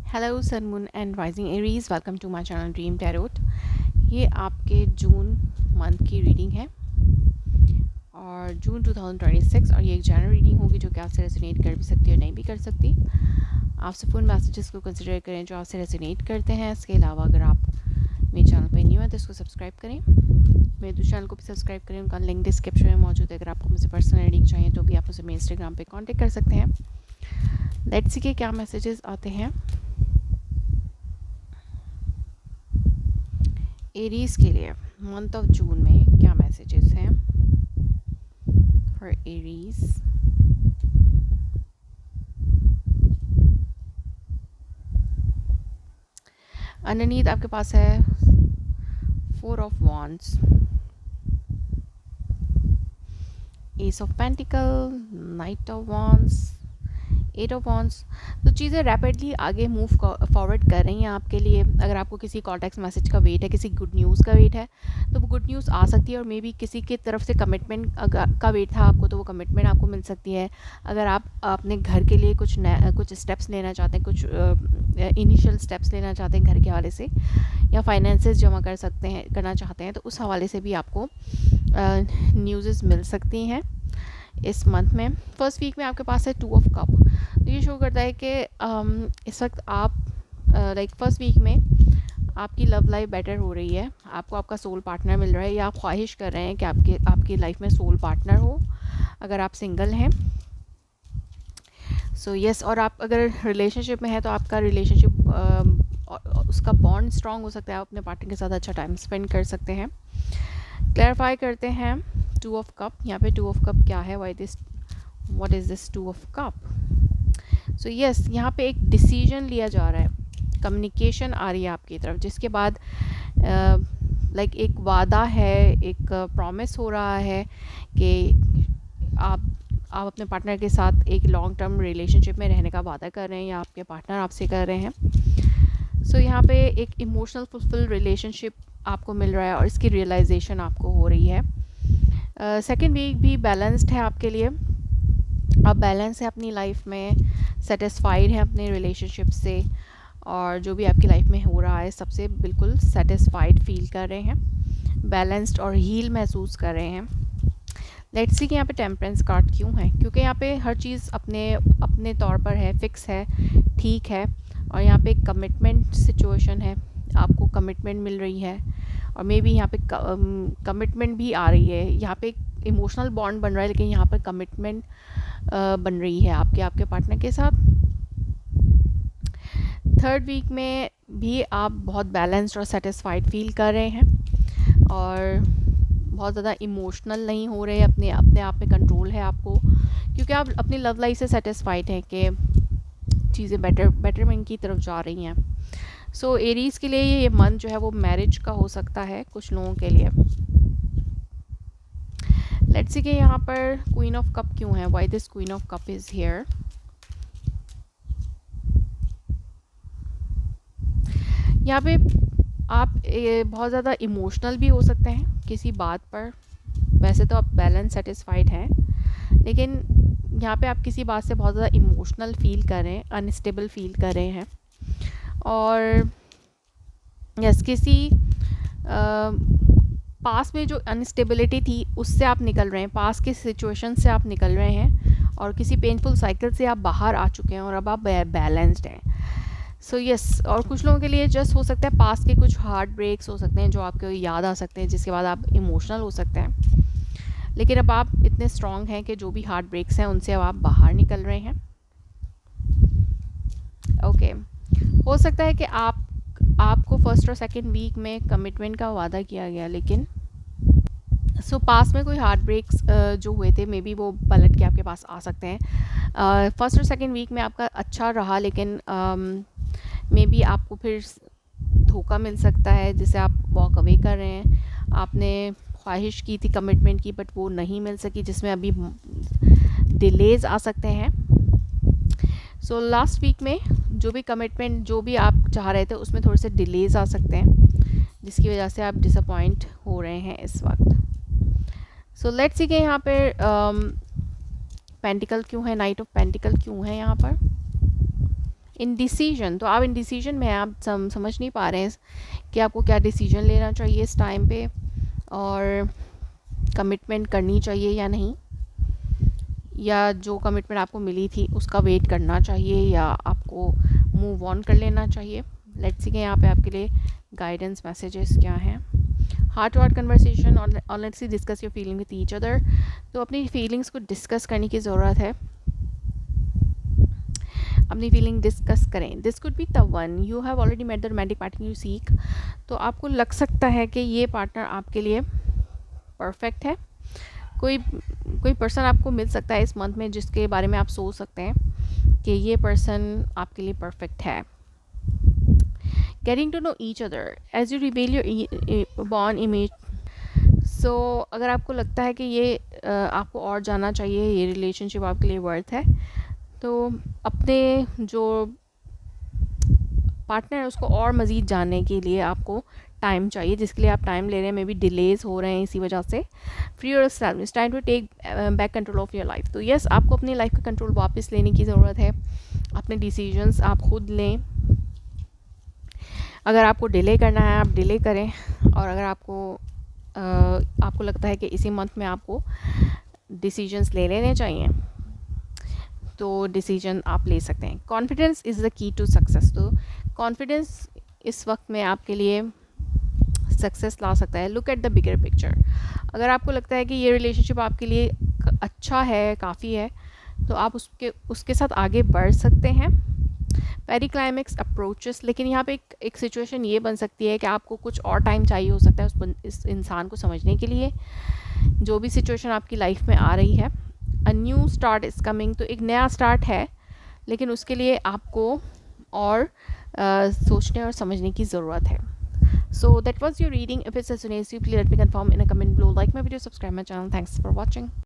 Hello sun moon and rising Aries, welcome to my channel dream tarot. ये आपके June month की reading है और जून 2026, और ये एक जनरल रीडिंग होगी जो कि आपसे रेजोनेट कर भी सकती है और नहीं भी कर सकती। आप सिर्फ उन मैसेजेस को कंसिडर करें जो आपसे रेजोनेट करते हैं। इसके अलावा अगर आप मेरे चैनल पर न्यू है तो इसको सब्सक्राइब करें, मेरे दूसरे चैनल को भी सब्सक्राइब करें। उनका लिंक डिस्क्रिप्शन में मौजूद है। अगर आपको मुझसे पर्सनल रीडिंग चाहिए तो भी आप मुझसे मेरे इंस्टाग्राम पे कांटेक्ट कर सकते हैं। लेट्स सी के क्या मैसेजेस आते हैं एरीज के लिए मंथ ऑफ जून में। क्या मैसेजेस हैं फॉर एरीज? अंडरनीथ आपके पास है 4 of wands, S of pentacle, night of wands, 8 of wands. तो चीज़ें रैपिडली आगे मूव फॉरवर्ड कर रही हैं आपके लिए। अगर आपको किसी कॉन्टेक्स्ट मैसेज का वेट है, किसी गुड न्यूज़ का वेट है, तो वो गुड न्यूज़ आ सकती है। और मे बी किसी की तरफ से कमिटमेंट का वेट था आपको, तो वो कमिटमेंट आपको मिल सकती है। अगर आप अपने घर के लिए कुछ स्टेप्स लेना चाहते हैं, कुछ इनिशियल स्टेप्स लेना चाहते हैं घर के हवाले से, या फाइनेंसेस जमा करना चाहते हैं, तो उस हवाले से भी आपको न्यूज़ मिल सकती हैं इस मंथ में। फर्स्ट वीक में आपके पास है 2 ऑफ कप। तो ये शो करता है कि इस वक्त आप लाइक फर्स्ट वीक में आपकी लव लाइफ बेटर हो रही है। आपको आपका सोल पार्टनर मिल रहा है, या आप ख्वाहिश कर रहे हैं कि आपकी लाइफ में सोल पार्टनर हो अगर आप सिंगल हैं। सो यस, और आप अगर रिलेशनशिप में हैं तो आपका रिलेशनशिप उसका बॉन्ड स्ट्रांग हो सकता है। आप अपने पार्टनर के साथ अच्छा टाइम स्पेंड कर सकते हैं। क्लैरिफाई करते हैं 2 ऑफ कप। यहाँ पे 2 ऑफ कप क्या है? What is this 2 of cup? So yes, यहाँ पे एक डिसीजन लिया जा रहा है, कम्युनिकेशन आ रही है आपकी तरफ, जिसके बाद लाइक एक वादा है, एक प्रॉमिस हो रहा है कि आप अपने पार्टनर के साथ एक लॉन्ग टर्म रिलेशनशिप में रहने का वादा कर रहे हैं, या आपके पार्टनर आपसे कर रहे हैं। सो यहाँ पे एक इमोशनल फुलफिल रिलेशनशिप आपको मिल रहा है और इसकी रियलाइजेशन आपको हो रही है। सेकेंड वीक भी बैलेंस्ड है आपके लिए। आप बैलेंस है अपनी लाइफ में, सेटिस्फाइड है अपने रिलेशनशिप से, और जो भी आपकी लाइफ में हो रहा है सबसे बिल्कुल सेटिस्फाइड फील कर रहे हैं, बैलेंस्ड और हील महसूस कर रहे हैं। लेट्स सी कि यहाँ पे टेम्परेंस कार्ड क्यों है? क्योंकि यहाँ पे हर चीज़ अपने अपने तौर पर है, फिक्स है, ठीक है। और यहाँ पे कमिटमेंट सिचुएशन है, आपको कमिटमेंट मिल रही है, और मे बी यहाँ पे कमिटमेंट भी आ रही है। यहाँ पे एक इमोशनल बॉन्ड बन रहा है, लेकिन यहाँ पर कमिटमेंट बन रही है आपके पार्टनर के साथ। थर्ड वीक में भी आप बहुत बैलेंस्ड और सेटिस्फाइड फील कर रहे हैं, और बहुत ज़्यादा इमोशनल नहीं हो रहे, अपने आप में कंट्रोल है आपको, क्योंकि आप अपनी लव लाइफ से सेटिस्फाइड हैं कि चीज़ें बेटरमेंट की तरफ जा रही हैं। सो एरीज़ के लिए ये मंथ जो है वो मैरिज का हो सकता है कुछ लोगों के लिए। लेट्स सी कि यहाँ पर क्वीन ऑफ कप क्यों है? Why this queen of cup is here? यहाँ पे आप बहुत ज़्यादा इमोशनल भी हो सकते हैं किसी बात पर। वैसे तो आप बैलेंस सेटिस्फाइड हैं, लेकिन यहाँ पे आप किसी बात से बहुत ज़्यादा इमोशनल फील कर रहे हैं, अनस्टेबल फील कर रहे हैं, और यस किसी पास में जो अनस्टेबिलिटी थी उससे आप निकल रहे हैं, पास के सिचुएशन से आप निकल रहे हैं, और किसी पेनफुल साइकिल से आप बाहर आ चुके हैं और अब आप बैलेंस्ड हैं। सो यस, और कुछ लोगों के लिए जस्ट हो सकता है पास के कुछ हार्ट ब्रेक्स हो सकते हैं जो आपको याद आ सकते हैं, जिसके बाद आप इमोशनल हो सकते हैं, लेकिन अब आप इतने स्ट्रॉन्ग हैं कि जो भी हार्ट ब्रेक्स हैं उनसे अब आप बाहर निकल रहे हैं। ओके, हो सकता है कि आपको फर्स्ट और सेकंड वीक में कमिटमेंट का वादा किया गया, लेकिन पास में कोई हार्ट ब्रेक्स जो हुए थे, मे बी वो पलट के आपके पास आ सकते हैं। फर्स्ट और सेकंड वीक में आपका अच्छा रहा, लेकिन मे बी आपको फिर धोखा मिल सकता है जिसे आप वॉक अवे कर रहे हैं। आपने ख्वाहिश की थी कमिटमेंट की, बट वो नहीं मिल सकी, जिसमें अभी डिलेज आ सकते हैं। सो लास्ट वीक में जो भी कमिटमेंट जो भी आप चाह रहे थे उसमें थोड़े से डिलेज आ सकते हैं, जिसकी वजह से आप डिसअपॉइंट हो रहे हैं इस वक्त। सो लेट्स सी कि यहाँ पर पेंटिकल क्यों है, नाइट ऑफ पेंटिकल क्यों है यहाँ पर? इन डिसीजन, तो आप इन डिसीजन में आप समझ नहीं पा रहे हैं कि आपको क्या डिसीजन लेना चाहिए इस टाइम पे, और कमिटमेंट करनी चाहिए या नहीं, या जो कमिटमेंट आपको मिली थी उसका वेट करना चाहिए या आपको मूव ऑन कर लेना चाहिए। लेट्स सी कि यहाँ पे आपके लिए गाइडेंस मैसेजेस क्या हैं। हार्ट टू हार्ट कन्वर्सेशन और let's see discuss your feeling with each other. तो अपनी फीलिंग्स को डिस्कस करने की ज़रूरत है, अपनी फीलिंग डिस्कस करें। This could be the one you have already met the romantic partner you seek. तो आपको लग सकता है कि ये पार्टनर आपके लिए परफेक्ट है। कोई पर्सन आपको मिल सकता है इस मंथ में जिसके बारे में आप सोच सकते हैं कि ये पर्सन आपके लिए परफेक्ट है। Getting to know each other as you reveal your born image. So अगर आपको लगता है कि ये आपको और जानना चाहिए, ये रिलेशनशिप आपके लिए वर्थ है, तो अपने जो पार्टनर है उसको और मज़ीद जानने के लिए आपको टाइम चाहिए, जिसके लिए आप टाइम ले रहे हैं। मे बी डिलेज हो रहे हैं इसी वजह से। Free yourself, it's time to take back control of your life. तो यस, आपको अपनी लाइफ का कंट्रोल वापस लेने की ज़रूरत है। अपने डिसीजंस आप खुद लें। अगर आपको डिले करना है आप डिले करें, और अगर आपको लगता है कि इसी मंथ में आपको डिसीजंस ले लेने चाहिए तो डिसीजन आप ले सकते हैं। Confidence is the key to success. तो कॉन्फिडेंस इस वक्त में आपके लिए सक्सेस ला सकता है। Look at the bigger picture. अगर आपको लगता है कि ये रिलेशनशिप आपके लिए अच्छा है, काफ़ी है, तो आप उसके साथ आगे बढ़ सकते हैं। पेरी क्लाइमेक्स अप्रोचेस, लेकिन यहाँ पे एक सिचुएशन ये बन सकती है कि आपको कुछ और टाइम चाहिए हो सकता है इस इंसान को समझने के लिए, जो भी सिचुएशन आपकी लाइफ में आ रही है। A new start is coming. तो एक नया स्टार्ट है, लेकिन उसके लिए आपको और सोचने और समझने की ज़रूरत है। So that was your reading. If it's resonates you, please let me confirm in a comment below. Like my video, subscribe my channel. Thanks for watching.